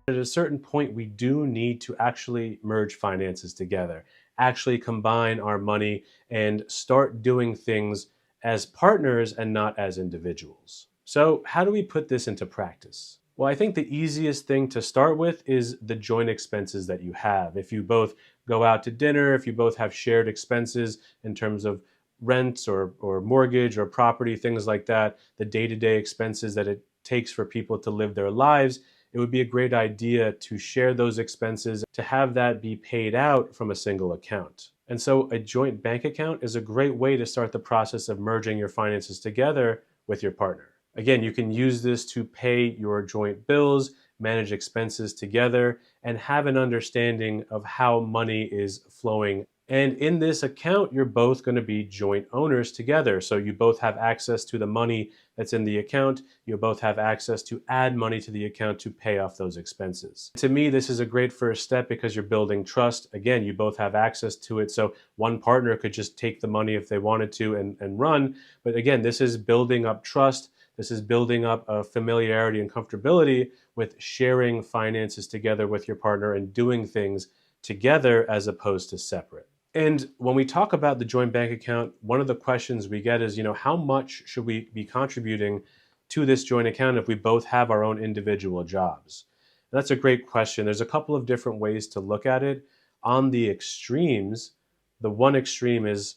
At a certain point, we do need to actually merge finances together, actually combine our money and start doing things as partners and not as individuals. So, how do we put this into practice? Well, I think the easiest thing to start with is the joint expenses that you have. If you both go out to dinner, if you both have shared expenses in terms of rent or mortgage or property, things like that, the day to day expenses that it takes for people to live their lives, it would be a great idea to share those expenses, to have that be paid out from a single account. And so a joint bank account is a great way to start the process of merging your finances together with your partner. Again, you can use this to pay your joint bills, manage expenses together, and have an understanding of how money is flowing. And in this account, you're both going to be joint owners together. So you both have access to the money that's in the account. You both have access to add money to the account to pay off those expenses. To me, this is a great first step because you're building trust. Again, you both have access to it. So one partner could just take the money if they wanted to and run. But again, this is building up trust. This is building up a familiarity and comfortability with sharing finances together with your partner and doing things together as opposed to separate. And when we talk about the joint bank account, one of the questions we get is, how much should we be contributing to this joint account if we both have our own individual jobs? And that's a great question. There's a couple of different ways to look at it. On the extremes, the one extreme is,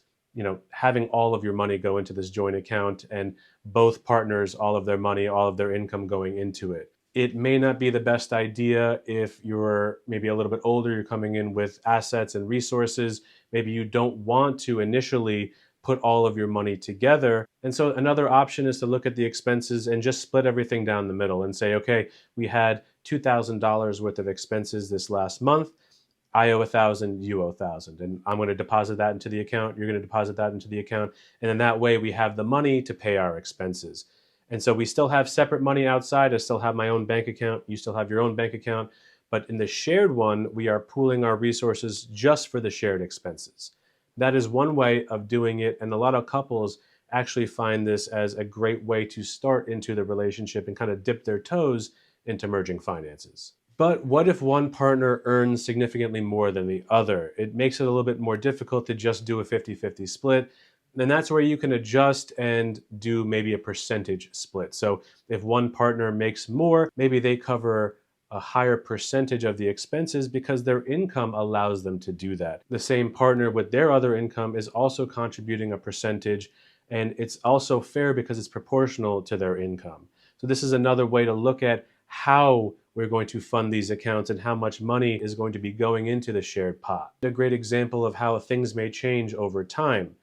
having all of your money go into this joint account and both partners, all of their money, all of their income going into it. It may not be the best idea if you're maybe a little bit older, you're coming in with assets and resources. Maybe you don't want to initially put all of your money together. And so another option is to look at the expenses and just split everything down the middle and say, okay, we had $2,000 worth of expenses this last month. I owe 1,000, you owe 1,000, and I'm going to deposit that into the account. You're going to deposit that into the account. And then that way we have the money to pay our expenses. And so we still have separate money outside. I still have my own bank account. You still have your own bank account. But in the shared one, we are pooling our resources just for the shared expenses. That is one way of doing it. And a lot of couples actually find this as a great way to start into the relationship and kind of dip their toes into merging finances. But what if one partner earns significantly more than the other? It makes it a little bit more difficult to just do a 50-50 split. Then that's where you can adjust and do maybe a percentage split. So if one partner makes more, maybe they cover a higher percentage of the expenses because their income allows them to do that. The same partner with their other income is also contributing a percentage, and it's also fair because it's proportional to their income. So this is another way to look at how we're going to fund these accounts and how much money is going to be going into the shared pot. A great example of how things may change over time.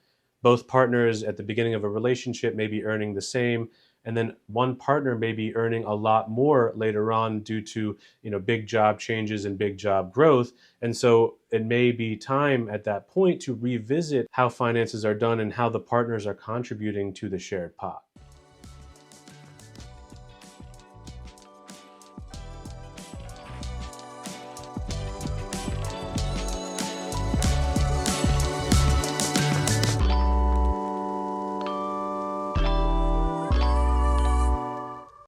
Both partners at the beginning of a relationship may be earning the same, and then one partner may be earning a lot more later on due to big job changes and big job growth. And so it may be time at that point to revisit how finances are done and how the partners are contributing to the shared pot.